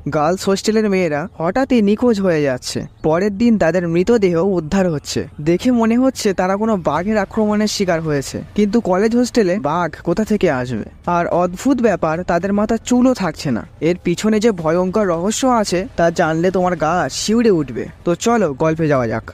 Girls হোস্টেলের মেয়েরা হঠাৎই নিখোঁজ হয়ে যাচ্ছে। পরের দিন তাদের মৃতদেহ উদ্ধার হচ্ছে। দেখে মনে হচ্ছে তারা কোনো বাঘের আক্রমণের শিকার হয়েছে, কিন্তু কলেজ হোস্টেলে বাঘ কোথা থেকে আসবে? আর অদ্ভুত ব্যাপার, তাদের মাথার চুলও থাকছে না। এর পিছনে যে ভয়ঙ্কর রহস্য আছে তা জানলে তোমার গা শিউরে উঠবে। তো চলো গল্পে যাওয়া যাক।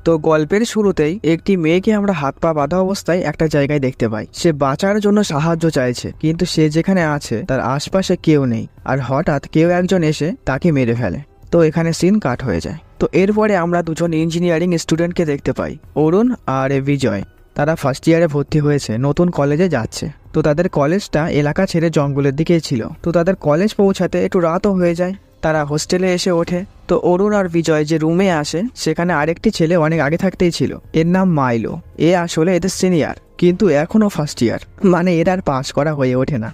তো গল্পের শুরুতেই একটি মেয়েকে আমরা হাত পা বাঁধা অবস্থায় একটা জায়গায় দেখতে পাই। সে বাঁচার জন্য সাহায্য চাইছে, কিন্তু সে যেখানে আছে তার আশপাশে কেউ নেই। আর হঠাৎ কেউ একজন এসে তাকে মেরে ফেলে। তো এখানে সিন কাট হয়ে যায়। তো এরপরে আমরা দুজন ইঞ্জিনিয়ারিং স্টুডেন্টকে দেখতে পাই, অরুণ আর বিজয়। তারা ফার্স্ট ইয়ারে ভর্তি হয়েছে, নতুন কলেজে যাচ্ছে। তো তাদের কলেজটা এলাকা ছেড়ে জঙ্গলের দিকেই ছিল। তো তাদের কলেজ পৌঁছাতে একটু রাতও হয়ে যায়। তারা হোস্টেলে এসে ওঠে। তো অরুণ আর বিজয় যে রুমে আসে, সেখানে আরেকটি ছেলে অনেক আগে থাকতেই ছিল। এর নাম মাইলো। এ আসলে এদের সিনিয়র, কিন্তু এখনও ফার্স্ট ইয়ার, মানে এর আর পাস করা হয়ে ওঠে না।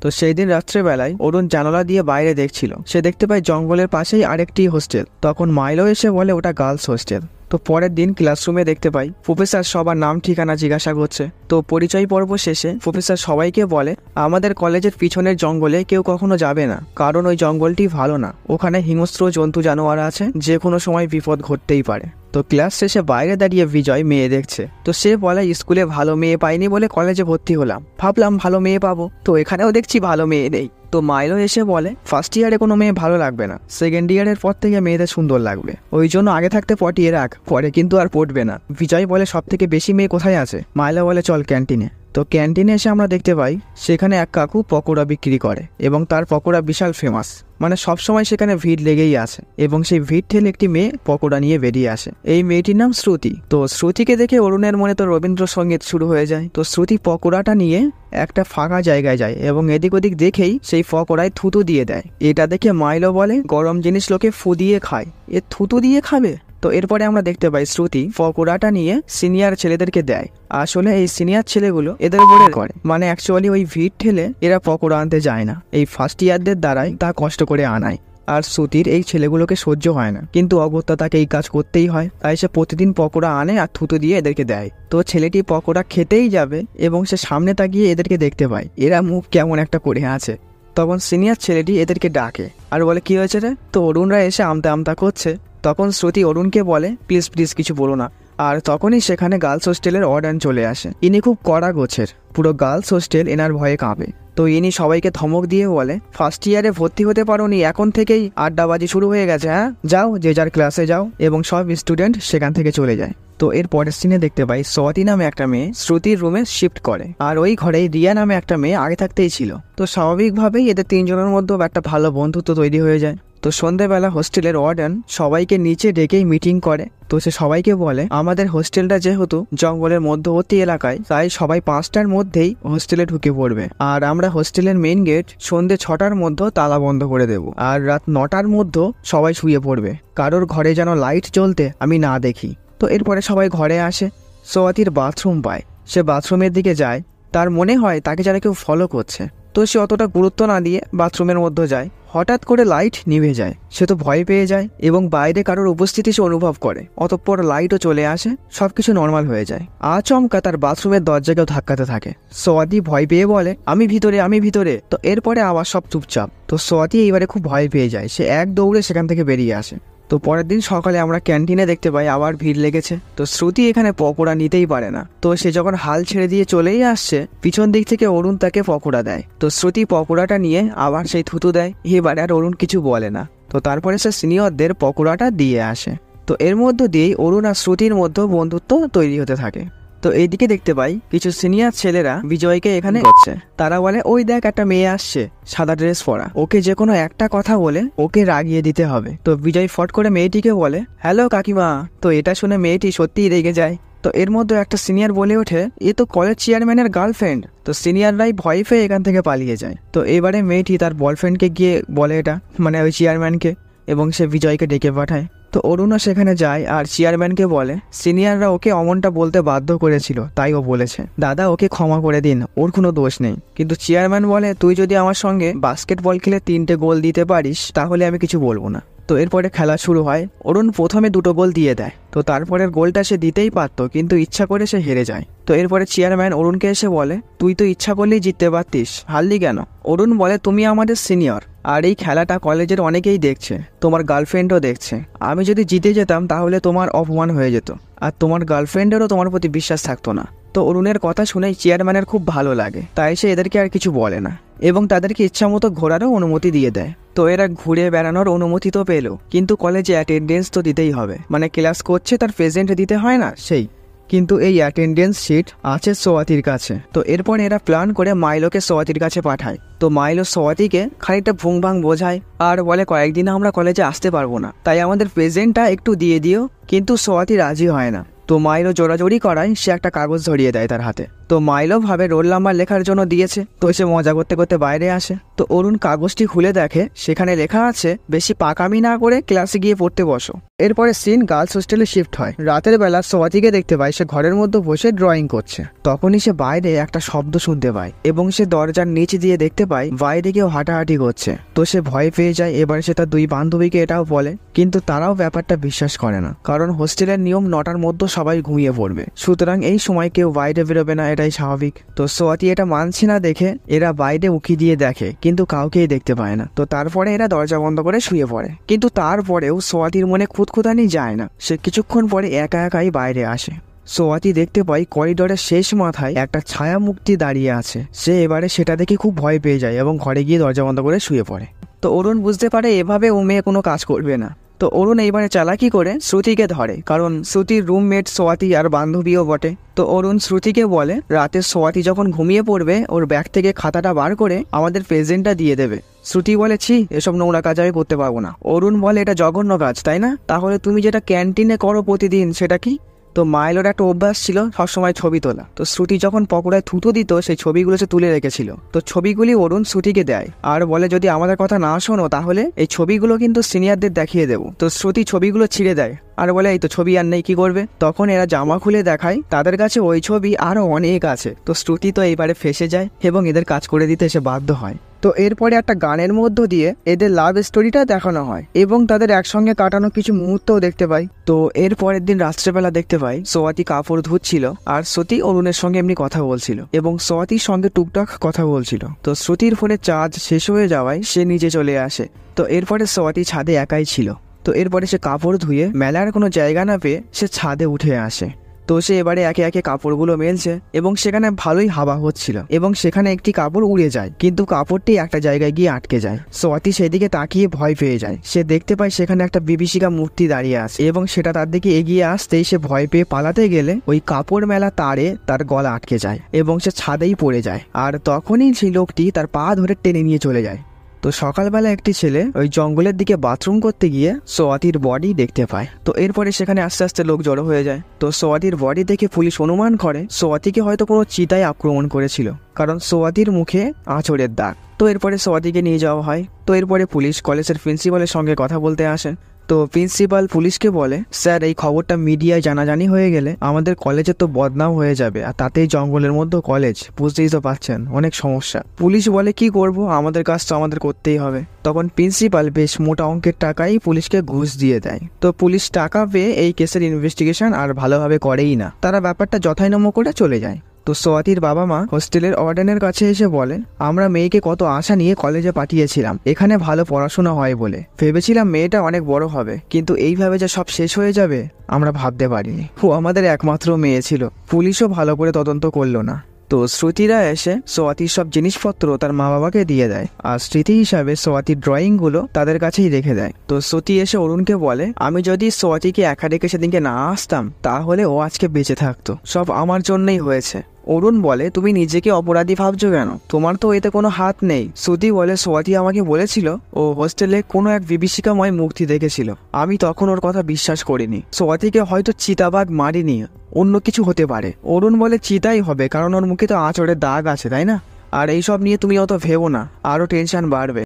তো সেই দিন রাত্রেবেলায় অরুণ জানালা দিয়ে বাইরে দেখছিল। সে দেখতে পায় জঙ্গলের পাশেই আরেকটি হোস্টেল। তখন মাইলো এসে বলে ওটা গার্লস হোস্টেল। তো পরের দিন ক্লাসরুমে দেখতে পাই প্রফেসর সবার নাম ঠিকানা জিজ্ঞাসা করছে। তো পরিচয় পর্ব শেষে প্রফেসর সবাইকে বলে আমাদের কলেজের পিছনের জঙ্গলে কেউ কখনো যাবে না, কারণ ওই জঙ্গলটি ভালো না। ওখানে হিংস্র জন্তু জানোয়ার আছে, যে কোনো সময় বিপদ ঘটতেই পারে। তো ক্লাস শেষে বাইরে দাঁড়িয়ে বিজয় মেয়ে দেখছে। তো সে বলে স্কুলে ভালো মেয়ে পাইনি বলে কলেজে ভর্তি হলাম, ভাবলাম ভালো মেয়ে পাবো, তো এখানেও দেখছি ভালো মেয়ে নেই। তো মাইলো এসে বলে ফার্স্ট ইয়ারে কোনো মেয়ে ভালো লাগবে না, সেকেন্ড ইয়ারের পর থেকে মেয়েদের সুন্দর লাগবে, ওই জন্য আগে থাকতে পটিয়ে রাখ, পরে কিন্তু আর পটবে না। বিজয় বলে সব থেকে বেশি মেয়ে কোথায় আছে? মাইলো বলে চল ক্যান্টিনে। তো ক্যান্টিনে এসে আমরা দেখতে পাই সেখানে এক কাকু পকোড়া বিক্রি করে, এবং তার পকোড়া বিশাল ফেমাস, মানে সবসময় সেখানে ভিড় লেগেই আছে। এবং সেই ভিড় ঠেলে একটি মেয়ে পকোড়া নিয়ে বেরিয়ে আসে। এই মেয়েটির নাম শ্রুতি। তো শ্রুতিকে দেখে অরুণের মনে তো রবীন্দ্রসঙ্গীত শুরু হয়ে যায়। তো শ্রুতি পকোড়াটা নিয়ে একটা ফাঁকা জায়গায় যায় এবং এদিক ওদিক দেখেই সেই পকোড়ায় থুতু দিয়ে দেয়। এটা দেখে মাইলো বলে গরম জিনিস লোকে ফু দিয়ে খায়, এ থুতু দিয়ে খাবে? তো এরপরে আমরা দেখতে পাই শ্রুতি পকোড়াটা নিয়ে সিনিয়র ছেলেদেরকে দেয়। আসলে এই সিনিয়র ছেলেগুলো এদের উপরে করে, মানে অ্যাকচুয়ালি ওই ভিড় ঠেলে এরা পকোড়া আনতে যায় না, এই ফার্স্ট ইয়ারদের দ্বারাই তা কষ্ট করে আনায়। আর শ্রুতির এই ছেলেগুলোকে সহ্য হয় না, কিন্তু অগত্যা তাকে এই কাজ করতেই হয়। তাই সে প্রতিদিন পকোড়া আনে আর থুতু দিয়ে এদেরকে দেয়। তো ছেলেটি পকোড়া খেতেই যাবে এবং সে সামনে তাকিয়ে এদেরকে দেখতে পায় এরা মুখ কেমন একটা করে আছে। তখন সিনিয়র ছেলেটি এদেরকে ডাকে আর বলে কি হয়েছে রে? তো অরুণরা এসে আমতা আমতা করছে। তখন শ্রুতি অরুণকে বলে প্লিজ প্লিজ কিছু বলো না। আর তখনই সেখানে গার্লস হোস্টেলের ওয়ার্ডেন চলে আসে। ইনি খুব কড়া গোছের, পুরো গার্লস হোস্টেল এনার ভয়ে কাঁপে। তো ইনি সবাইকে ধমক দিয়ে বলে ফার্স্ট ইয়ারে ভর্তি হতে পারোনি, এখন থেকেই আড্ডাবাজি শুরু হয়ে গেছে, হ্যাঁ যাও যে যার ক্লাসে যাও। এবং সব স্টুডেন্ট সেখান থেকে চলে যায়। তো এর পরের সিনে দেখতে পাই সোয়াতি নামে একটা মেয়ে শ্রুতির রুমে শিফট করে, আর ওই ঘরেই রিয়া নামে একটা মেয়ে আগে থাকতেই ছিল। তো স্বাভাবিকভাবেই এদের তিনজনের মধ্যে একটা ভালো বন্ধুত্ব তৈরি হয়ে যায়। তো সন্ধ্যেবেলা হোস্টেলের ওয়ার্ডেন সবাইকে নিচে ডেকেই মিটিং করে। তো সে সবাইকে বলে আমাদের হোস্টেলটা যেহেতু জঙ্গলের মধ্যবর্তী এলাকায়, তাই সবাই 5টার মধ্যেই হোস্টেলে ঢুকে পড়বে। আর আমরা হোস্টেলের মেইন গেট সন্ধ্যে 6টার মধ্যে তালা বন্ধ করে দেব। আর রাত 9টার মধ্যে সবাই শুয়ে পড়বে, কারোর ঘরে যেন লাইট জ্বলতে আমি না দেখি। তো এরপরে সবাই ঘরে আসে। সোয়াতির বাথরুম পায়, সে বাথরুমের দিকে যায়। তার মনে হয় তাকে যারা কেউ ফলো করছে। তো সে অতটা গুরুত্ব না দিয়ে বাথরুমের মধ্যে যায়। হঠাৎ করে লাইট নিভে যায়, সে তো ভয় পেয়ে যায় এবং বাইরে কারোর উপস্থিতি সে অনুভব করে। অতঃপর লাইটও চলে আসে, সবকিছু নর্মাল হয়ে যায়। আচমকা তার বাথরুমের দরজাকেও ধাক্কাতে থাকে। সোয়াতি ভয় পেয়ে বলে আমি ভিতরে, আমি ভিতরে। তো এরপরে আবার সব চুপচাপ। তো সোয়াতি এইবারে খুব ভয় পেয়ে যায়, সে এক দৌড়ে সেখান থেকে বেরিয়ে আসে। তো পরের দিন সকালে আমরা ক্যান্টিনে দেখতে পাই আবার ভিড় লেগেছে। তো শ্রুতি এখানে পকোড়া নিতেই পারে না। তো সে যখন হাল ছেড়ে দিয়ে চলেই আসছে, পিছন দিক থেকে অরুণ তাকে পকোড়া দেয়। তো শ্রুতি পকোড়াটা নিয়ে আবার সেই থুতু দেয়। এবারে আর অরুণ কিছু বলে না। তো তারপরে সে সিনিয়রদের পকোড়াটা দিয়ে আসে। তো এর মধ্য দিয়েই অরুণ আর শ্রুতির মধ্যে বন্ধুত্ব তৈরি হতে থাকে। তো এইদিকে দেখতে পাই কিছু সিনিয়র ছেলেরা বিজয়কে এখানে করছে। তারা বলে ওই দেখ একটা মেয়ে আসছে সাদা ড্রেস পরা, ওকে যে কোনো একটা কথা বলে ওকে রাগিয়ে দিতে হবে। তো বিজয় ফট করে মেয়েটিকে বলে হ্যালো কাকিমা। তো এটা শুনে মেয়েটি সত্যিই রেগে যায়। তো এর মধ্যে একটা সিনিয়র বলে ওঠে এ তো কলেজ চেয়ারম্যানের গার্লফ্রেন্ড। তো সিনিয়ররাই ভয় পেয়ে এখান থেকে পালিয়ে যায়। তো এবারে মেয়েটি তার বয়ফ্রেন্ডকে গিয়ে বলে এটা, মানে ওই চেয়ারম্যানকে, এবং সে বিজয়কে ডেকে পাঠায়। তো অরুণও সেখানে যায় আর চেয়ারম্যানকে বলে সিনিয়ররা ওকে অমনটা বলতে বাধ্য করেছিল, তাই ও বলেছে, দাদা ওকে ক্ষমা করে দিন, ওর কোনো দোষ নেই। কিন্তু চেয়ারম্যান বলে তুই যদি আমার সঙ্গে বাস্কেটবল খেলে 3টে গোল দিতে পারিস তাহলে আমি কিছু বলবো না। তো এরপরে খেলা শুরু হয়। অরুণ প্রথমে 2টো গোল দিয়ে দেয়। তো তারপরের গোলটা সে দিতেই পারতো, কিন্তু ইচ্ছা করে সে হেরে যায়। তো এরপরে চেয়ারম্যান অরুণকে এসে বলে তুই তো ইচ্ছা করলেই জিততে পারতিস, হারলি কেন? অরুণ বলে তুমি আমাদের সিনিয়র, আর এই খেলাটা কলেজের অনেকেই দেখছে, তোমার গার্লফ্রেন্ডও দেখছে। আমি যদি জিতে যেতাম তাহলে তোমার অপমান হয়ে যেত, আর তোমার গার্লফ্রেন্ডেরও তোমার প্রতি বিশ্বাস থাকতো না। তো অরুণের কথা শুনেই চেয়ারম্যানের খুব ভালো লাগে, তাই সে এদেরকে আর কিছু বলে না এবং তাদেরকে ইচ্ছামতো ঘোরারও অনুমতি দিয়ে দেয়। তো এরা ঘুরে বেড়ানোর অনুমতি তো পেলো, কিন্তু কলেজে অ্যাটেন্ডেন্স তো দিতেই হবে, মানে ক্লাস করছে তার প্রেজেন্ট দিতে হয় না সেই। কিন্তু এই অ্যাটেন্ডেন্স শিট আছে সোয়াতির কাছে। তো এরপর এরা প্ল্যান করে মাইলোকে সোয়াতির কাছে পাঠায়। তো মাইলো সোয়াতিকে খানিকটা ভুং ভাং বোঝায় আর বলে কয়েকদিন আমরা কলেজে আসতে পারবো না, তাই আমাদের প্রেজেন্টটা একটু দিয়ে দিও। কিন্তু সোয়াতি রাজি হয় না। তো মাইলো জোরাজোরি করায় সে একটা কাগজ ধরিয়ে দেয় তার হাতে। তো মাইলো ভাবে রোল নাম্বার লেখার জন্য দিয়েছে, তো সে মজা করতে করতে বাইরে আসে। তো অরুণ কাগজটি খুলে দেখে সেখানে লেখা আছে বেশি পাকামি না করে ক্লাসে গিয়ে পড়তে বসো। এরপরে সিন গার্লস হোস্টেলে শিফট হয়। রাতের বেলা সোয়াতিকে দেখতে পায় সে ঘরের মধ্যে বসে ড্রয়িং করছে। তখনই সে বাইরে একটা শব্দ শুনতে পায় এবং সে দরজার নিচ দিয়ে দেখতে পায় বাইরে কেউ হাঁটাহাঁটি করছে। তো সে ভয় পেয়ে যায়। এবার সে তার 2 বান্ধবীকে এটাও বলে, কিন্তু তারাও ব্যাপারটা বিশ্বাস করে না, কারণ হোস্টেলের নিয়ম 9টার মধ্যে সবাই ঘুমিয়ে পড়বে, সুতরাং এই সময় কেউ বাইরে বেরোবে না, এটাই স্বাভাবিক। তো সোয়াতি এটা মানছে না দেখে এরা বাইরে উকি দিয়ে দেখে, কিন্তু কাউকেই দেখতে পায় না। তো তারপরে এরা দরজা বন্ধ করে শুয়ে পড়ে। কিন্তু তারপরেও সোয়াতির মনে খুঁতখুঁতানি যায় না। সে কিছুক্ষণ পরে একা একাই বাইরে আসে। সোয়াতি দেখতে পাই করিডোরের শেষ মাথায় একটা ছায়া মূর্তি দাঁড়িয়ে আছে। সে এবারে সেটা দেখে খুব ভয় পেয়ে যায় এবং ঘরে গিয়ে দরজা বন্ধ করে শুয়ে পড়ে। তো অরুণ বুঝতে পারে এভাবে ও মেয়ে কোনো কাজ করবে না। তো অরুণ এইবারে চালাকি করে শ্রুতিকে ধরে, কারণ শ্রুতির রুমমেট সোয়াতি আর বান্ধবীও বটে। তো অরুণ শ্রুতিকে বলে রাতে সোয়াতি যখন ঘুমিয়ে পড়বে ওর ব্যাগ থেকে খাতাটা বার করে আমাদের প্রেজেন্টটা দিয়ে দেবে। শ্রুতি বলে ছি, এসব নোংরা কাজ আমি করতে পারবো না। অরুণ বলে এটা জঘন্য কাজ, তাই না? তাহলে তুমি যেটা ক্যান্টিনে করো প্রতিদিন সেটা কি? তো মাইলোর একটা অভ্যাস ছিল সবসময় ছবি তোলা। তো শ্রুতি যখন পকোড়ায় থুতো দিত সেই ছবিগুলো সে তুলে রেখেছিল। তো ছবিগুলি অরুণ শ্রুতিকে দেয় আর বলে যদি আমাদের কথা না শোনো তাহলে এই ছবিগুলো কিন্তু সিনিয়রদের দেখিয়ে দেবো। তো শ্রুতি ছবিগুলো ছিঁড়ে দেয় আর বলে এই তো ছবি আর নেই, কি করবে? তখন এরা জামা খুলে দেখায় তাদের কাছে ওই ছবি আরো অনেক আছে। তো শ্রুতি তো এইবারে ফেসে যায় এবং এদের কাজ করে দিতে এসে বাধ্য হয়। তো এরপরে একটা গানের মধ্য দিয়ে এদের লাভ স্টোরিটা দেখানো হয় এবং তাদের একসঙ্গে কাটানো কিছু মুহূর্তও দেখতে পাই। তো এর পরের দিন রাত্রেবেলা দেখতে পাই সোয়াতি কাপড় ধুচ্ছিল আর শ্রুতি অরুণের সঙ্গে এমনি কথা বলছিল এবং সোয়াতির সঙ্গে টুকটাক কথা বলছিল। তো শ্রুতির ফোনে চার্জ শেষ হয়ে যাওয়ায় সে নিচে চলে আসে। তো এরপরে সোয়াতি ছাদে একাই ছিল। তো এরপরে সে কাপড় ধুয়ে মেলার কোনো জায়গা না পেয়ে সে ছাদে উঠে আসে। তো সে এবারে একে একে কাপড়গুলো মেলছে এবং সেখানে ভালোই হাওয়া হচ্ছিল এবং সেখানে একটি কাপড় উড়ে যায়, কিন্তু কাপড়টি একটা জায়গায় গিয়ে আটকে যায়। সোয়াতি সেদিকে তাকিয়ে ভয় পেয়ে যায়। সে দেখতে পায় সেখানে একটা বিভীষিকা মূর্তি দাঁড়িয়ে আছে এবং সেটা তার দিকে এগিয়ে আসতেই সে ভয় পেয়ে পালাতে গেলে ওই কাপড় মেলা তারে তার গলা আটকে যায় এবং সে ছাদেই পড়ে যায়। আর তখনই সেই লোকটি তার পা ধরে টেনে নিয়ে চলে যায়। তো সকালবেলা একটি ছেলে ওই জঙ্গলের দিকে বাথরুম করতে গিয়ে সোয়াতির বডি দেখতে পায়। তো এরপরে সেখানে আস্তে আস্তে লোক জড়ো হয়ে যায়। তো সোয়াতির বডি দেখে পুলিশ অনুমান করে সোয়াতিকে হয়তো কোনো চিতায় আক্রমণ করেছিল, কারণ সোয়াতির মুখে আঁচড়ের দাগ। তো এরপরে সোয়াতিকে নিয়ে যাওয়া হয়। তো এরপরে পুলিশ কলেজের প্রিন্সিপালের সঙ্গে কথা বলতে আসে। তো প্রিন্সিপাল পুলিশকে বলে স্যার এই খবরটা মিডিয়ায় জানাজানি হয়ে গেলে আমাদের কলেজের তো বদনাম হয়ে যাবে, আর তাতেই জঙ্গলের মধ্যে কলেজ, বুঝতেই তো পারছেন অনেক সমস্যা। পুলিশ বলে কি করব, আমাদের কাজ তো আমাদের করতেই হবে। তখন প্রিন্সিপাল বেশ মোটা অঙ্কের টাকাই পুলিশকে ঘুষ দিয়ে দেয়। তো পুলিশ টাকা পেয়ে এই কেসের ইনভেস্টিগেশন আর ভালোভাবে করেই না, তারা ব্যাপারটা যথাযথ করে চলে যায়। তো সোয়াতির বাবা মা হোস্টেলের ওয়ার্ডেনের কাছে এসে বলে আমরা মেয়েকে কত আশা নিয়ে কলেজে পাঠিয়েছিলাম, এখানে ভালো পড়াশোনা হয় বলে ভেবেছিলাম মেয়েটা অনেক বড় হবে, কিন্তু এইভাবে যে সব শেষ হয়ে যাবে আমরা ভাবতে পারিনি। ও আমাদের একমাত্র মেয়ে ছিল। পুলিশও ভালো করে তদন্ত করলো না। তো শ্রুতিরা এসে সোয়াতির সব জিনিসপত্র তার মা বাবাকে দিয়ে দেয় আর স্মৃতি হিসাবে সোয়াতির ড্রয়িংগুলো তাদের কাছেই রেখে দেয়। তো শ্রুতি এসে অরুণকে বলে আমি যদি সোয়াতিকে একা রেখে সেদিনকে না আসতাম তাহলে ও আজকে বেঁচে থাকতো, সব আমার জন্যই হয়েছে। অরুণ বলে তুমি নিজেকে অপরাধী ভাবছো কেন, তোমার তো এতে কোনো হাত নেই। শ্রুতি বলে সোয়াতি আমাকে বলেছিল ও হোস্টেলে কোনো এক বিভীষিকাময় মূর্তি দেখেছিল, আমি তখন ওর কথা বিশ্বাস করিনি। সোয়াতিকে হয়তো চিতাবাঘ মারিনি, অন্য কিছু হতে পারে। অরুণ বলে চিতাই হবে, কারণ ওর মুখে তো আঁচড়ের দাগ আছে, তাই না? আর এইসব নিয়ে তুমি অত ভেবো না, আরো টেনশন বাড়বে।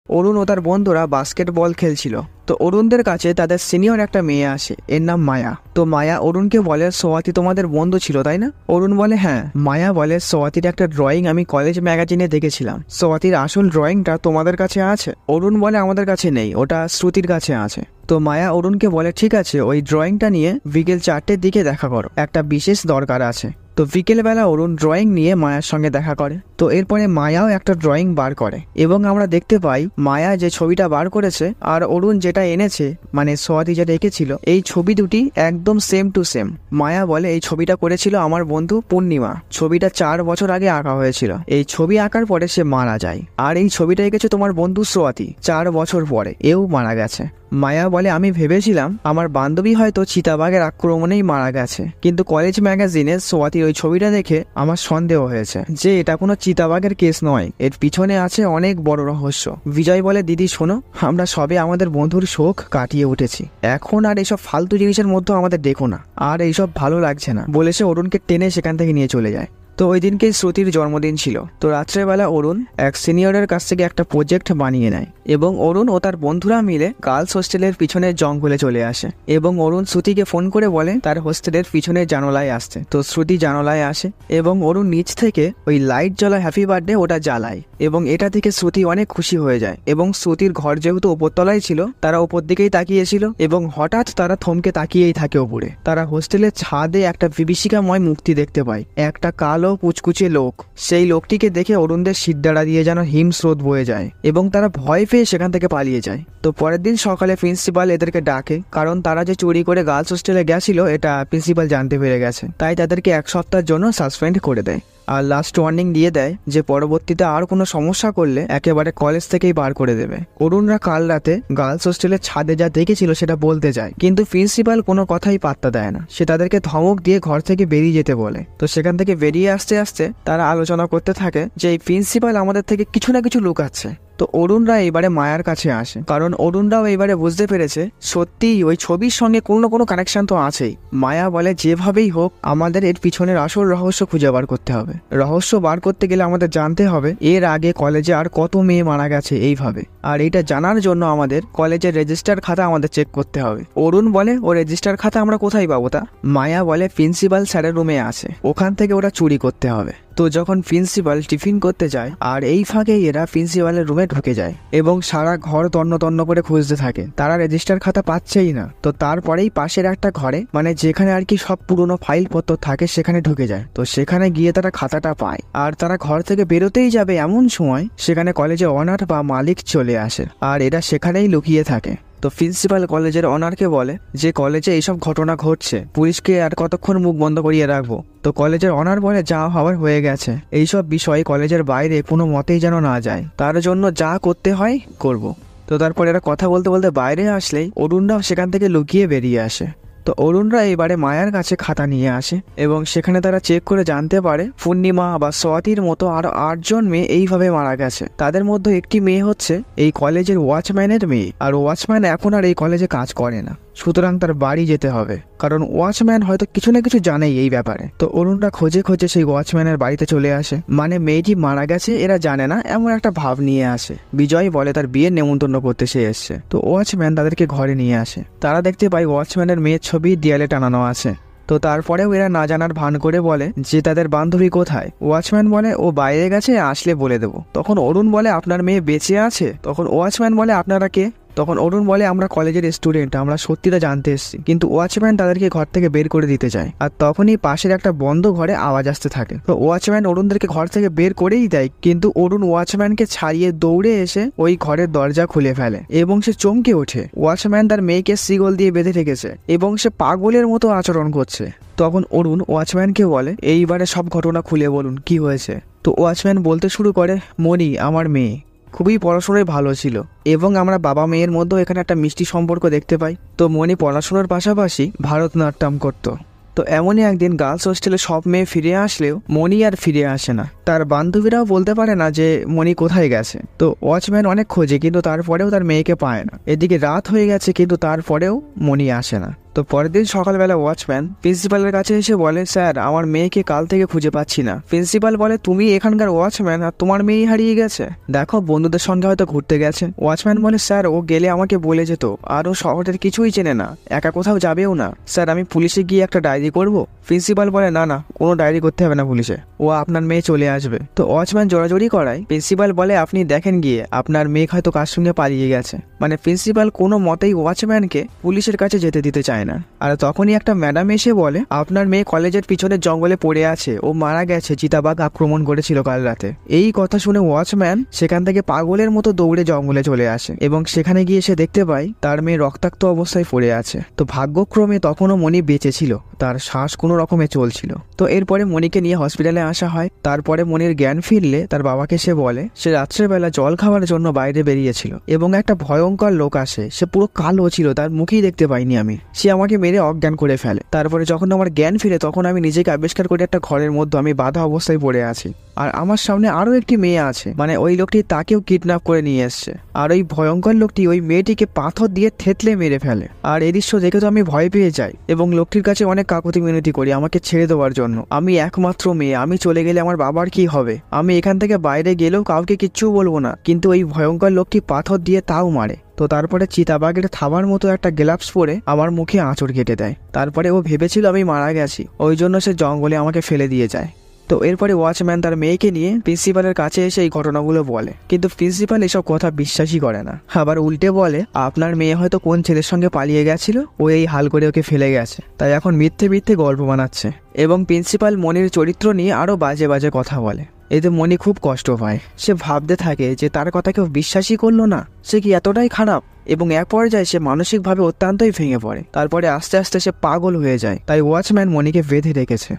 অরুণ ও তার বন্ধুরা বাস্কেটবল খেলছিল। তো অরুণদের কাছে তাদের সিনিয়র একটা মেয়ে আসে, এর নাম মায়া। তো মায়া অরুণকে বলে সোয়াতি তোমাদের বন্ধু ছিল তাই না? অরুণ বলে হ্যাঁ। মায়া বলে সোয়াতির একটা ড্রয়িং আমি কলেজ ম্যাগাজিনে দেখেছিলাম, সোয়াতির আসল ড্রয়িংটা তোমাদের কাছে আছে? অরুণ বলে আমাদের কাছে নেই, ওটা শ্রুতির কাছে আছে। তো মায়া অরুণকে বলে ঠিক আছে, ওই ড্রয়িংটা নিয়ে বিকেল 4টের দিকে দেখা করো, একটা বিশেষ দরকার আছে। তো বিকেলবেলা অরুণ ড্রয়িং নিয়ে মায়ার সঙ্গে দেখা করে। তো এরপরে মায়াও একটা ড্রয়িং বার করে এবং আমরা দেখতে পাই মায়া যে ছবিটা বার করেছে আর অরুণ যেটা এনেছে মানে সোয়াতি যেটা এঁকেছিল এই ছবি দুটি একদম সেম টু সেম। মায়া বলে এই ছবিটা করেছিল আমার বন্ধু পূর্ণিমা, ছবিটা 4 বছর আগে আঁকা হয়েছিল, এই ছবি আঁকার পরে সে মারা যায়। আর এই ছবিটা এঁকেছে তোমার বন্ধু সোয়াতি 4 বছর পরে, এও মারা গেছে। মায়া বলে আমি ভেবেছিলাম আমার বান্ধবী হয়তো চিতাবাঘের আক্রমণেই মারা গেছে, কিন্তু কলেজ ম্যাগাজিনে সোয়াতির ওই ছবিটা দেখে আমার সন্দেহ হয়েছে যে এটা কোনো চিতাবাঘের কেস নয়, এর পিছনে আছে অনেক বড় রহস্য। বিজয় বলে দিদি শোনো, আমরা সবে আমাদের বন্ধুর শোক কাটিয়ে উঠেছি, এখন আর এইসব ফালতু জিনিসের মধ্যে আমাদের দেখো না, আর এইসব ভালো লাগছে না বলে সে অরুণকে টেনে সেখান থেকে নিয়ে চলে যায়। তো ওই দিনকেই শ্রুতির জন্মদিন ছিল। তো রাত্রেবেলা অরুণ এক সিনিয়রের কাছ থেকে একটা প্রজেক্ট বানিয়ে নেয় এবং অরুণ ও তার বন্ধুরা মিলে গার্লস হোস্টেলের পিছনে জঙ্গলে চলে আসে এবং অরুণ শ্রুতিকে ফোন করে বলে তার হোস্টেলের পিছনে জানালায় আসতে। তো শ্রুতি জানালায় আসে এবং অরুণ নিচ থেকে ওই লাইট জ্বলা হ্যাপি বার্থডে ওটা জ্বালায় এবং এটা থেকে শ্রুতি অনেক খুশি হয়ে যায় এবং শ্রুতির ঘর যেহেতু ওপরতলায় ছিল তারা ওপর দিকেই তাকিয়েছিল এবং হঠাৎ তারা থমকে তাকিয়েই থাকে ওপরে। তারা হোস্টেলের ছাদে একটা বিভীষিকাময় মূর্তি দেখতে পায়, একটা কালো পুচকুচে লোক। সেই লোকটিকে দেখে অরুণদের সিদ্ধারা দিয়ে যেন হিমস্রোত বয়ে যায় এবং তারা ভয় পেয়ে সেখান থেকে পালিয়ে যায়। তো পরের দিন সকালে প্রিন্সিপাল এদেরকে ডাকে, কারণ তারা যে চুরি করে গার্লস হোস্টেলে গেছিল এটা প্রিন্সিপাল জানতে পেরে গেছে, তাই তাদেরকে 1 সপ্তাহের জন্য সাসপেন্ড করে দেয় আর লাস্ট ওয়ার্নিং দিয়ে দেয় যে পরবর্তীতে আর কোনো সমস্যা করলে একেবারে কলেজ থেকেই বার করে দেবে। অরুণরা কাল রাতে গার্লস হোস্টেলের ছাদে যা দেখেছিল সেটা বলতে যায়, কিন্তু প্রিন্সিপাল কোনো কথাই পাত্তা দেয় না, সে তাদেরকে ধমক দিয়ে ঘর থেকে বেরিয়ে যেতে বলে। তো সেখান থেকে বেরিয়ে আসতে আসতে তারা আলোচনা করতে থাকে যে এই প্রিন্সিপাল আমাদের থেকে কিছু না কিছু লুকাচ্ছে। তো অরুণরা এইবারে মায়ার কাছে আসে, কারণ অরুণরাও এইবারে বুঝতে পেরেছে সত্যিই ওই ছবির সঙ্গে কোনো না কোনো কানেকশন তো আছেই। মায়া বলে যেভাবেই হোক আমাদের এর পিছনের আসল রহস্য খুঁজে বার করতে হবে, রহস্য বার করতে গেলে আমাদের জানতে হবে এর আগে কলেজে আর কত মেয়ে মারা গেছে এইভাবে, আর এইটা জানার জন্য আমাদের কলেজের রেজিস্টার খাতা আমাদের চেক করতে হবে। অরুণ বলে ও রেজিস্টার খাতা আমরা কোথায় পাবো তা? মায়া বলে প্রিন্সিপাল স্যারের রুমে আছে, ওখান থেকে ওরা চুরি করতে হবে। তো যখন প্রিন্সিপাল টিফিন করতে যায় আর এই ফাঁকে এরা প্রিন্সিপালের রুমে ঢুকে যায় এবং সারা ঘর তন্ন তন্ন করে খুঁজতে থাকে, তারা রেজিস্টার খাতা পাচ্ছেই না। তো তারপরেই পাশের একটা ঘরে মানে যেখানে আর কি সব পুরনো ফাইলপত্র থাকে সেখানে ঢুকে যায়। তো সেখানে গিয়ে তারা খাতাটা পায় আর তারা ঘর থেকে বেরোতেই যাবে এমন সময় সেখানে কলেজে অনার বা মালিক চলে আসে আর এরা সেখানেই লুকিয়ে থাকে। তো প্রিন্সিপাল কলেজের অনারকে বলে যে কলেজে এইসব ঘটনা ঘটছে, পুলিশকে আর কতক্ষণ মুখ বন্ধ করিয়ে রাখবো। তো কলেজের অনার বলে যা হওয়ার হয়ে গেছে, এইসব বিষয় কলেজের বাইরে কোনো মতেই যেন না যায়, তার জন্য যা করতে হয় করব। তো তারপর এরা কথা বলতে বলতে বাইরে আসলেই অরুণরাও সেখান থেকে লুকিয়ে বেরিয়ে আসে। তো অরুণরা এবারে মায়ার কাছে খাতা নিয়ে আসে এবং সেখানে তারা চেক করে জানতে পারে পূর্ণিমা বা সোয়াতির মতো আরো 8 জন মেয়ে এইভাবে মারা গেছে। তাদের মধ্যে একটি মেয়ে হচ্ছে এই কলেজের ওয়াচম্যানের মেয়ে, আর ওয়াচম্যান এখন আর এই কলেজে কাজ করে না, সুতরাং তার বাড়ি যেতে হবে, কারণ ওয়াচম্যান হয়তো কিছু না কিছু জানেই এই ব্যাপারে। তো অরুণরা খোঁজে খোঁজে সেই ওয়াচম্যানের বাড়িতে চলে আসে, মানে মেয়েটি মারা গেছে এরা জানে না এমন একটা ভাব নিয়ে আসে। বিজয় বলে তার বিয়ের নেমন্তন্ন করতে সে এসছে। তো ওয়াচম্যান তাদেরকে ঘরে নিয়ে আসে, তারা দেখতে পায় ওয়াচম্যানের মেয়ের ছবি দেয়ালে টানানো আছে। তো তারপরেও এরা না জানার ভান করে বলে যে তাদের বান্ধবী কোথায়। ওয়াচম্যান বলে ও বাইরে গেছে, আসলে বলে দেবো। তখন অরুণ বলে আপনার মেয়ে বেঁচে আছে? তখন ওয়াচম্যান বলে আপনারা কে? তখন অরুণ বলে আমরা কলেজের স্টুডেন্ট, আমরা সত্যিটা জানতে এসেছি। কিন্তু ওয়াচম্যান তাদেরকে ঘর থেকে বের করে দিতে চায়, আর তখনই পাশের একটা বন্ধ ঘরে আওয়াজ আসতে থাকে। তো ওয়াচম্যান অরুণদেরকে ঘর থেকে বের করেই দেয়, কিন্তু অরুণ ওয়াচম্যানকে ছাড়িয়ে দৌড়ে এসে ওই ঘরের দরজা খুলে ফেলে এবং সে চমকে ওঠে। ওয়াচম্যান তার মেয়েকে সিগল দিয়ে বেঁধে রেখেছে এবং সে পাগলের মতো আচরণ করছে। তখন অরুণ ওয়াচম্যানকে বলে এইবারে সব ঘটনা খুলে বলুন কি হয়েছে। তো ওয়াচম্যান বলতে শুরু করে মনি আমার মেয়ে খুবই পড়াশোনায় ভালো ছিল এবং আমরা বাবা মেয়ের মধ্যেও এখানে একটা মিষ্টি সম্পর্ক দেখতে পাই। তো মনি পড়াশোনার পাশাপাশি ভারতনাট্যম করতো। তো এমনই একদিন গার্লস হোস্টেলে সব মেয়ে ফিরে আসলেও মনি আর ফিরে আসে না, তার বান্ধবীরাও বলতে পারে না যে মনি কোথায় গেছে। তো ওয়াচম্যান অনেক খোঁজে কিন্তু তারপরেও তার মেয়েকে পায় না। এদিকে রাত হয়ে গেছে কিন্তু তারপরেও মনি আসে না। তো পরের দিন সকালবেলা ওয়াচম্যান প্রিন্সিপালের কাছে এসে বলে স্যার আমার মেয়েকে কাল থেকে খুঁজে পাচ্ছি না। প্রিন্সিপাল বলে তুমি এখানকার ওয়াচম্যান আর তোমার মেয়েই হারিয়ে গেছে? দেখো বন্ধুদের সঙ্গে হয়তো ঘুরতে গেছে। ওয়াচম্যান বলে স্যার ও গেলে আমাকে বলে যেত, আর ও শহরের কিছুই চেনে না, একা কোথাও যাবেও না। স্যার আমি পুলিশে গিয়ে একটা ডায়েরি করব? প্রিন্সিপাল বলে না না, কোনো ডায়েরি করতে হবে না পুলিশে, ও আপনার মেয়ে চলে আসবে। তো ওয়াচম্যান জোরাজোরি করায় প্রিন্সিপাল বলে আপনি দেখেন গিয়ে আপনার মেয়ে হয়তো কার সঙ্গে পালিয়ে গেছে। মানে প্রিন্সিপাল কোনো মতেই ওয়াচম্যানকে পুলিশের কাছে যেতে দিতে চায় না। না। আর তখনই একটা ম্যাডাম এসে বলে, আপনার মেয়ে কলেজের পিছনের জঙ্গলে পড়ে আছে, ও মারা গেছে, চিতাবাঘ আক্রমণ করেছিল কাল রাতে। এই কথা শুনে ওয়াচম্যান সেখান থেকে পাগলের মতো দৌড়ে জঙ্গলে চলে আসে এবং সেখানে গিয়ে সে দেখতে পায় তার মেয়ে রক্তাক্ত অবস্থায় পড়ে আছে। তো ভাগ্যক্রমে তখনও মণি বেঁচে ছিল, তার শ্বাস কোনো রকমে চলছিল। তো এরপরে মণিকে নিয়ে হসপিটালে আসা হয়। তারপরে মণির জ্ঞান ফিরলে তার বাবাকে সে বলে সে রাত্রেবেলা জল খাওয়ার জন্য বাইরে বেরিয়েছিল এবং একটা ভয়ঙ্কর লোক আসে, সে পুরো কালো ছিল, তার মুখেই দেখতে পাইনি আমি, সে আমাকে মেরে অজ্ঞান করে ফেলে। তারপরে যখন আমার জ্ঞান ফিরে তখন আমি নিজেকে আবিষ্কার করি একটা ঘরের মধ্যে আমি বাধা অবস্থায় পড়ে আছি, আর আমার সামনে আরো একটি মেয়ে আছে, মানে ওই লোকটি তাকেও কিডন্যাপ করে নিয়ে এসছে। আর ওই ভয়ঙ্কর লোকটি ওই মেয়েটিকে পাথর দিয়ে থেতলে মেরে ফেলে। আর এই দৃশ্য দেখে তো আমি ভয় পেয়ে যাই এবং লোকটির কাছে অনেক কাকুতি মিনতি করি আমাকে ছেড়ে দেওয়ার জন্য। আমি একমাত্র মেয়ে, আমি চলে গেলে আমার বাবার কি হবে? আমি এখান থেকে বাইরে গেলেও কাউকে কিচ্ছু বলবো না, কিন্তু ওই ভয়ঙ্কর লোকটি পাথর দিয়ে তাও মারে। তো তারপরে চিতাবাঘের থাবার মতো একটা গ্লাভস পরে আমার মুখে আঁচড় কেটে দেয়। তারপরে ও ভেবেছিল আমি মারা গেছি, ওই জন্য সে জঙ্গলে আমাকে ফেলে দিয়ে যায়। তো এরপরে ওয়াচম্যান তার মেয়েকে নিয়ে প্রিন্সিপালের কাছে এসে এই ঘটনাগুলো বলে, কিন্তু প্রিন্সিপাল এসব কথা বিশ্বাসই করে না। আবার উল্টে বলে আপনার মেয়ে হয়তো কোন ছেলের সঙ্গে পালিয়ে গেছিল, ও এই হাল করে ওকে ফেলে গেছে, তাই এখন মিথ্যে মিথ্যে গল্প বানাচ্ছে। এবং প্রিন্সিপাল মনির চরিত্র নিয়ে আরো বাজে বাজে কথা বলে। এতে মনি খুব কষ্ট পায়, সে ভাবতে থাকে যে তার কথা কেউ বিশ্বাসই করলো না, সে কি এতটাই খারাপ? এবং এক পর্যায়ে সে মানসিকভাবে অত্যন্তই ভেঙে পড়ে। তারপরে আস্তে আস্তে সে পাগল হয়ে যায়, তাই ওয়াচম্যান মনিকে বেঁধে রেখেছে।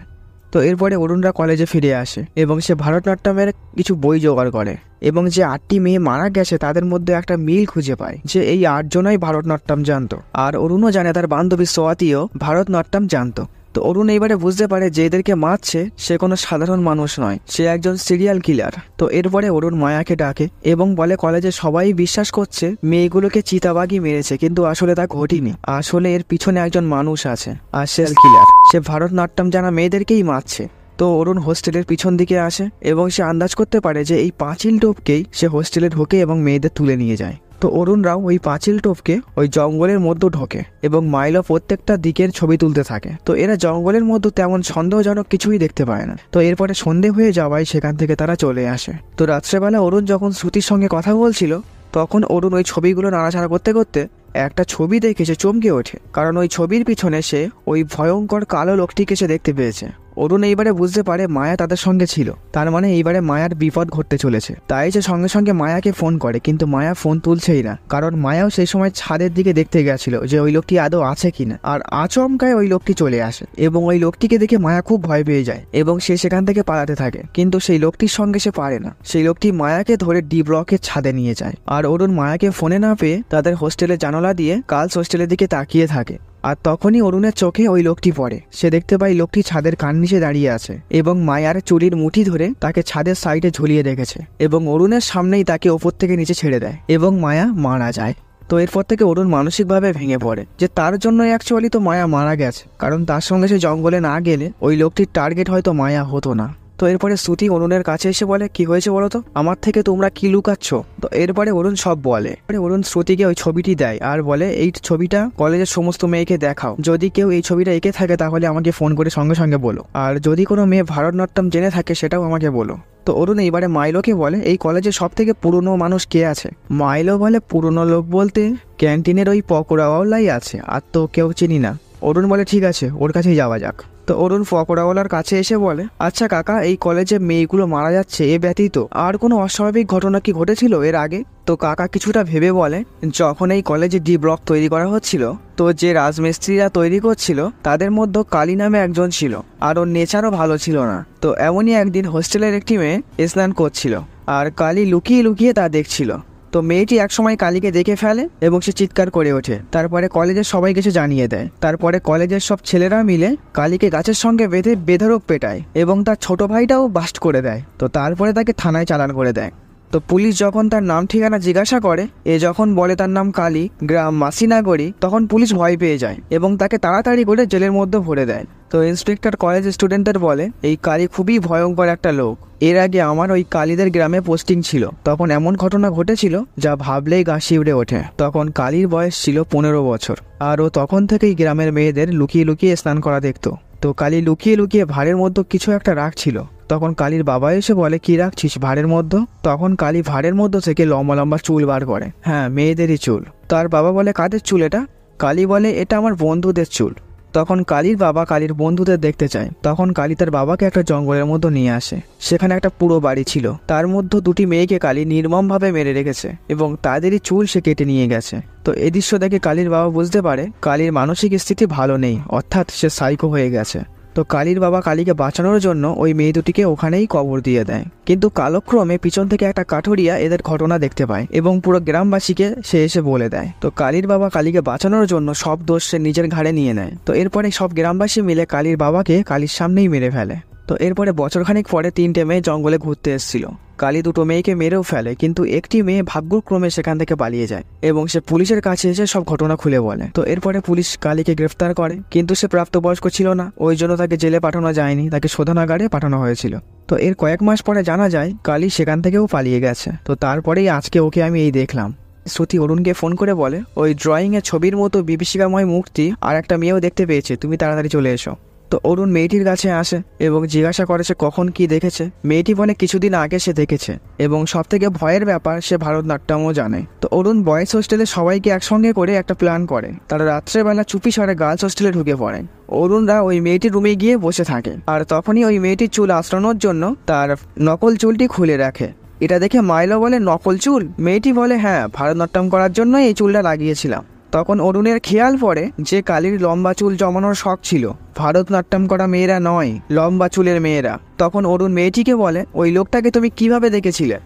তো এরপরে অরুণরা কলেজে ফিরে আসে এবং সে ভারতনাট্যমের কিছু বই জোগাড় করে এবং যে 8টি মেয়ে মারা গেছে তাদের মধ্যে একটা মিল খুঁজে পায় যে এই 8 জনই ভারতনাট্যম জানতো, আর অরুণও জানে তার বান্ধবী সোয়াতিও ভারতনাট্যম জানতো। তো অরুণ এইবারে বুঝতে পারে যে এদেরকে মারছে সে কোনো সাধারণ মানুষ নয়, সে একজন সিরিয়াল কিলার। তো এরপরে অরুণ মায়াকে ডাকে এবং বলে কলেজে সবাই বিশ্বাস করছে মেয়েগুলোকে চিতাবাঘই মেরেছে, কিন্তু আসলে তা ঘটেনি, আসলে এর পিছনে একজন মানুষ আছে আর সে কিলার, সে ভারতনাট্যম জানা মেয়েদেরকেই মারছে। তো অরুণ হোস্টেলের পিছন দিকে আসে এবং সে আন্দাজ করতে পারে যে এই পাঁচিল টোপকেই সে হোস্টেলে ঢোকে এবং মেয়েদের তুলে নিয়ে যায়। তো অরুণরাও ওই পাঁচিল টোপকে ওই জঙ্গলের মধ্যে ঢোকে এবং মাইলো প্রত্যেকটা দিকের ছবি তুলতে থাকে। তো এরা জঙ্গলের মধ্যে তেমন সন্দেহজনক কিছুই দেখতে পায় না। তো এরপরে সন্ধে হয়ে যাওয়ায় সেখান থেকে তারা চলে আসে। তো রাত্রেবেলা অরুণ যখন শ্রুতির সঙ্গে কথা বলছিল তখন অরুণ ওই ছবিগুলো নাড়াচাড়া করতে করতে একটা ছবি দেখে সে চমকে ওঠে, কারণ ওই ছবির পিছনে সে ওই ভয়ঙ্কর কালো লোকটিকে সে দেখতে পেয়েছে। অরুণ এইবারে বুঝতে পারে মায়া তাদের সঙ্গে ছিল, তার মানে এইবারে মায়ার বিপদ ঘটতে চলেছে। তাই সে সঙ্গে সঙ্গে মায়াকে ফোন করে, কিন্তু মায়া ফোন তুলছেই না, কারণ মায়াও সেই সময় ছাদের দিকে দেখতে গেছিল যে ওই লোকটি আদৌ আছে কিনা। আর আচমকায় ওই লোকটি চলে আসে এবং ওই লোকটিকে দেখে মায়া খুব ভয় পেয়ে যায় এবং সে সেখান থেকে পালাতে থাকে, কিন্তু সেই লোকটির সঙ্গে সে পারে না। সেই লোকটি মায়াকে ধরে ডি ব্লকের ছাদে নিয়ে যায়। আর অরুণ মায়াকে ফোনে না পেয়ে তাদের হোস্টেলের জানালা দিয়ে গার্লস হোস্টেলের দিকে তাকিয়ে থাকে। আর তখনই অরুণের চোখে ওই লোকটি পড়ে, সে দেখতে পায় লোকটি ছাদের কান নিচে দাঁড়িয়ে আছে এবং মায়ার চুরির মুঠি ধরে তাকে ছাদের সাইডে ঝুলিয়ে রেখেছে এবং অরুণের সামনেই তাকে ওপর থেকে নিচে ছেড়ে দেয় এবং মায়া মারা যায়। তো এরপর থেকে অরুণ মানসিকভাবে ভেঙে পড়ে যে তার জন্য অ্যাকচুয়ালি তো মায়া মারা গেছে, কারণ তার সঙ্গে সে জঙ্গলে না গেলে ওই লোকটির টার্গেট হয়তো মায়া হতো না। তো এরপরে শ্রুতি অরুণের কাছে এসে বলে কি হয়েছে বলো তো, আমার থেকে তোমরা কি লুকাচ্ছ? তো এরপরে অরুণ সব বলে। অরুণ শ্রুতিকে ওই ছবিটি দেয় আর বলে এই ছবিটা কলেজের সমস্ত মেয়েকে দেখাও, যদি কেউ এই ছবিটা এঁকে থাকে তাহলে আমাকে ফোন করে সঙ্গে সঙ্গে বলো, আর যদি কোনো মেয়ে ভারতনাট্যম জেনে থাকে সেটাও আমাকে বলো। তো অরুণ এইবারে মাইলোকে বলে এই কলেজে সব থেকে পুরনো মানুষ কে আছে? মাইলো বলে পুরনো লোক বলতে ক্যান্টিনের ওই পকোড়াওয়ালাই আছে, আর তো কেউ চিনি না। অরুণ বলে ঠিক আছে, ওর কাছেই যাওয়া যাক। তো অরুণ পকোড়াওয়ালার কাছে এসে বলে আচ্ছা কাকা, এই কলেজে মেয়েগুলো মারা যাচ্ছে এ ব্যতীত আর কোনো অস্বাভাবিক ঘটনা কি ঘটেছিল এর আগে? তো কাকা কিছুটা ভেবে বলে যখন এই কলেজে ডি ব্লক তৈরি করা হচ্ছিল তো যে রাজমিস্ত্রিরা তৈরি করছিল তাদের মধ্যে কালী নামে একজন ছিল, আর ওর নেচারও ভালো ছিল না। তো এমনই একদিন হোস্টেলের একটি মেয়ে স্নান করছিল আর কালী লুকিয়ে লুকিয়ে তা দেখছিল। তো মেয়েটি একসময় কালীকে দেখে ফেলে এবং সে চিৎকার করে ওঠে। তারপরে কলেজের সবাই কিছু জানিয়ে দেয়। তারপরে কলেজের সব ছেলেরা মিলে কালীকে গাছের সঙ্গে বেঁধে বেধড়ক পেটায় এবং তার ছোট ভাইটাও বাস্ট করে দেয়। তো তারপরে তাকে থানায় চালান করে দেয়। তো পুলিশ যখন তার নাম ঠিকানা জিজ্ঞাসা করে, এ যখন বলে তার নাম কালী, গ্রাম মাসিনাগরি, তখন পুলিশ ভয় পেয়ে যায় এবং তাকে তাড়াতাড়ি করে জেলের মধ্যে ভরে দেয়। তো ইন্সপেক্টর কলেজ স্টুডেন্টদের বলে এই কালী খুবই ভয়ঙ্কর একটা লোক, এর আগে আমার ওই কালীদের গ্রামে পোস্টিং ছিল, তখন এমন ঘটনা ঘটেছিল যা ভাবলেই গা শিউরে ওঠে। তখন কালীর বয়স ছিল 15 বছর আর ও তখন থেকেই গ্রামের মেয়েদের লুকিয়ে লুকিয়ে স্নান করা দেখতো। তো কালী লুকিয়ে লুকিয়ে ভাড়ের মধ্যে কিছু একটা রাখছিল। তখন কালীর বাবা এসে বলে কি রাখছিস ভাড়ের মধ্যে? তখন কালী ভাড়ের মধ্যে থেকে লম্বা লম্বা চুল বার করে, হ্যাঁ মেয়েদেরই চুল। তার বাবা বলে কাদের চুল এটা? কালী বলে এটা আমার বন্ধুদের চুল। তখন কালীর বাবা কালীর বন্ধুদের দেখতে চায়। তখন কালী তার বাবাকে একটা জঙ্গলের মধ্যে নিয়ে আসে। সেখানে একটা পুরো বাড়ি ছিল, তার মধ্যে দুটি মেয়েকে কালী নির্মমভাবে মেরে রেখেছে এবং তাদেরই চুল সে কেটে নিয়ে গেছে। তো এই দৃশ্য দেখে কালীর বাবা বুঝতে পারে কালীর মানসিক স্থিতি ভালো নেই, অর্থাৎ সে সাইকো হয়ে গেছে। তো কালীর বাবা কালীকে বাঁচানোর জন্য ওই মেয়ে দুটিকে ওখানেই কবর দিয়ে দেয়। কিন্তু কালক্রমে পিছন থেকে একটা কাঠুরিয়া এদের ঘটনা দেখতে পায় এবং পুরো গ্রামবাসীকে সে এসে বলে দেয়। তো কালীর বাবা কালীকে বাঁচানোর জন্য সব দোষ সে নিজের ঘাড়ে নিয়ে নেয়। তো এরপরে সব গ্রামবাসী মিলে কালীর বাবাকে কালীর সামনেই মেরে ফেলে। তো এরপরে বছরখানেক পরে 3টে মেয়ে জঙ্গলে ঘুরতে এসেছিল। কালী দুটো মেয়েকে মেরেও ফেলে, কিন্তু একটি মেয়ে ভাগ্যক্রমে সেখান থেকে পালিয়ে যায় এবং সে পুলিশের কাছে এসে সব ঘটনা খুলে বলে। তো এরপরে পুলিশ কালীকে গ্রেফতার করে, কিন্তু সে প্রাপ্তবয়স্ক ছিল না, ওই জন্য তাকে জেলে পাঠানো যায়নি, তাকে শোধনাগারে পাঠানো হয়েছিল। তো এর কয়েক মাস পরে জানা যায় কালী সেখান থেকেও পালিয়ে গেছে। তো তারপরেই আজকে ওকে আমি এই দেখলাম। শ্রুতি অরুণকে ফোন করে বলে ওই ড্রয়িংয়ের ছবির মতো বিভীষিকাময় মূর্তি আর একটা মেয়েও দেখতে পেয়েছে, তুমি তাড়াতাড়ি চলে এসো। তো অরুণ মেয়েটির কাছে আসে এবং জিজ্ঞাসা করে সে কখন কি দেখেছে। মেয়েটি বলে কিছুদিন আগে সে দেখেছে এবং সব থেকে ভয়ের ব্যাপার সে ভারতনাট্যমও জানে। তো অরুণ বয়েজ হোস্টেলে সবাইকে একসঙ্গে করে একটা প্ল্যান করে, তারা রাত্রেবেলা চুপি সারে গার্লস হোস্টেলে ঢুকে পড়ে। অরুণরা ওই মেয়েটির রুমে গিয়ে বসে থাকে আর তখনই ওই মেয়েটির চুল আঁচড়ানোর জন্য তার নকল চুলটি খুলে রাখে। এটা দেখে মাইলো বলে নকল চুল? মেয়েটি বলে হ্যাঁ, ভারতনাট্যম করার জন্য এই চুলটা লাগিয়েছিলাম। তখন অরুণের খেয়াল পড়ে যে কালীর লম্বা চুল জমানোর শখ ছিল, ভারতনাট্যম করা মেয়েরা নয়, লম্বা চুলের মেয়েরা। তখন অরুণ মেয়েটিকে বলে ওই লোকটাকে তুমি কিভাবে দেখেছিলে?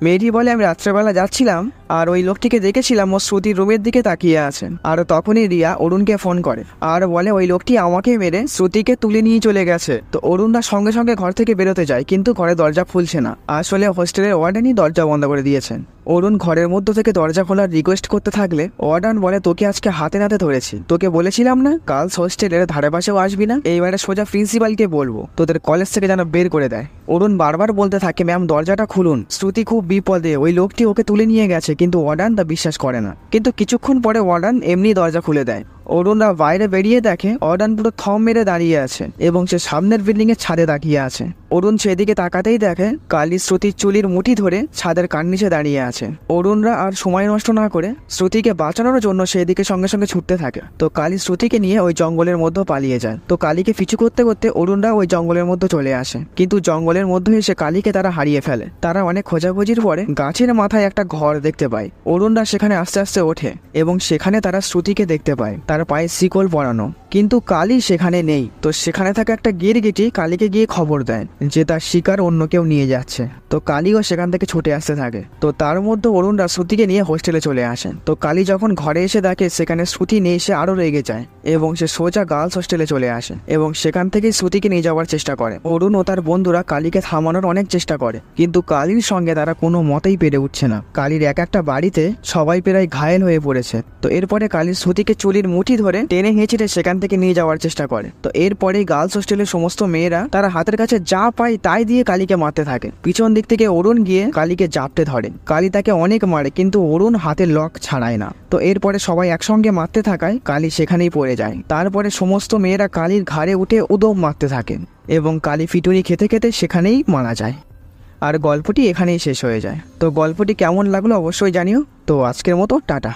মেয়েটি বলে আমি রাত্রেবেলা যাচ্ছিলাম আর ওই লোকটিকে দেখেছিলাম ও শ্রুতির রুমের দিকে তাকিয়ে আছেন। আর তখনই রিয়া অরুণকে ফোন করে আর বলে ওই লোকটি আমাকে মেরে শ্রুতিকে তুলে নিয়ে চলে গেছে। তো অরুণরা সঙ্গে সঙ্গে ঘর থেকে বেরোতে যায়, কিন্তু ঘরে দরজা খুলছে না। আসলে হোস্টেলের ওয়ার্ডেনই দরজা বন্ধ করে দিয়েছেন। অরুণ ঘরের মধ্য থেকে দরজা খোলার রিকোয়েস্ট করতে থাকলে ওয়ার্ডেন বলে তোকে আজকে হাতে নাতে ধরেছি, তোকে বলেছিলাম না গার্লস হোস্টেলের ধারে পাশেও আসবি না, এইবারে সোজা প্রিন্সিপালকে বলবো তোদের কলেজ থেকে যেন বের করে দেয়। অরুণ বারবার বলতে থাকে ম্যাম দরজাটা খুলুন, শ্রুতি খুব বিপদে, ওই লোকটি ওকে তুলে নিয়ে গেছে, কিন্তু ওয়ার্ডেন তা বিশ্বাস করে না। কিন্তু কিছুক্ষণ পরে ওয়ার্ডেন এমনি দরজা খুলে দেয়। অরুণরা বাইরে বেরিয়ে দেখে ওয়ার্ডেন পুরো থম মেরে দাঁড়িয়ে আছে এবং সে সামনের বিল্ডিং এর ছাদে তাকিয়ে আছে। অরুণ সেদিকে তাকাতেই দেখে কালী শ্রুতির চুলির মুঠি ধরে ছাদের কান নিচে দাঁড়িয়ে আছে। অরুণরা আর সময় নষ্ট না করে শ্রুতিকে বাঁচানোর জন্য সেদিকে সঙ্গে সঙ্গে ছুটতে থাকে। তো কালী শ্রুতিকে নিয়ে ওই জঙ্গলের মধ্যে পালিয়ে যায়। তো কালীকে পিছু করতে করতে অরুণরা ওই জঙ্গলের মধ্যে চলে আসে, কিন্তু জঙ্গলের মধ্যে এসে কালীকে তারা হারিয়ে ফেলে। তারা অনেক খোঁজাখুঁজির পরে গাছের মাথায় একটা ঘর দেখতে পায়। অরুণরা সেখানে আস্তে আস্তে ওঠে এবং সেখানে তারা শ্রুতিকে দেখতে পায়, তার পায়ে শিকল পরানো, কিন্তু কালী সেখানে নেই। তো সেখানে থাকা একটা গিরগিটি কালীকে গিয়ে খবর দেয় যে তার শিকার অন্য কেউ নিয়ে যাচ্ছে। তো কালীও সেখান থেকে ছুটে আসতে থাকে। তো তার মধ্যে অরুণরা শ্রুতিকে নিয়ে হোস্টেলে চলে আসেন। তো কালী যখন ঘরে এসে দেখে সেখানে শ্রুতি নেই, সে আরো রেগে যায় এবং সে সোজা গার্লস হোস্টেলে চলে আসে এবং সেখান থেকেই শ্রুতিকে নিয়ে যাওয়ার চেষ্টা করে। অরুণ ও তার বন্ধুরা কালীকে থামানোর অনেক চেষ্টা করে, কিন্তু কালীর সঙ্গে তারা কোনো মতেই পেরে উঠছে না। কালীর এক একটা বাড়িতে সবাই প্রায় ঘায়েল হয়ে পড়েছে। তো এরপরে কালী শ্রুতিকে চুলির মুঠি ধরে টেনে হেঁচড়ে সেখান থেকে নিয়ে যাওয়ার চেষ্টা করে। তো এরপরে গার্লস হোস্টেলের সমস্ত মেয়েরা তারা হাতের কাছে যা পায় তাই দিয়ে কালীকে মারতে থাকে। পিছন দিক থেকে অরুণ গিয়ে কালীকে জাপটে ধরে। কালী তাকে অনেক মারে, কিন্তু অরুণ হাতের লক ছাড়ায় না। তো এরপরে সবাই একসঙ্গে মারতে থাকায় কালী সেখানেই পড়ে যায়। তারপরে সমস্ত মেয়েরা কালীর ঘাড়ে উঠে উদম মারতে থাকে এবং কালী ফিটুনি খেতে খেতে সেখানেই মারা যায়। আর গল্পটি এখানেই শেষ হয়ে যায়। তো গল্পটি কেমন লাগলো অবশ্যই জানিও। তো আজকের মতো টাটা।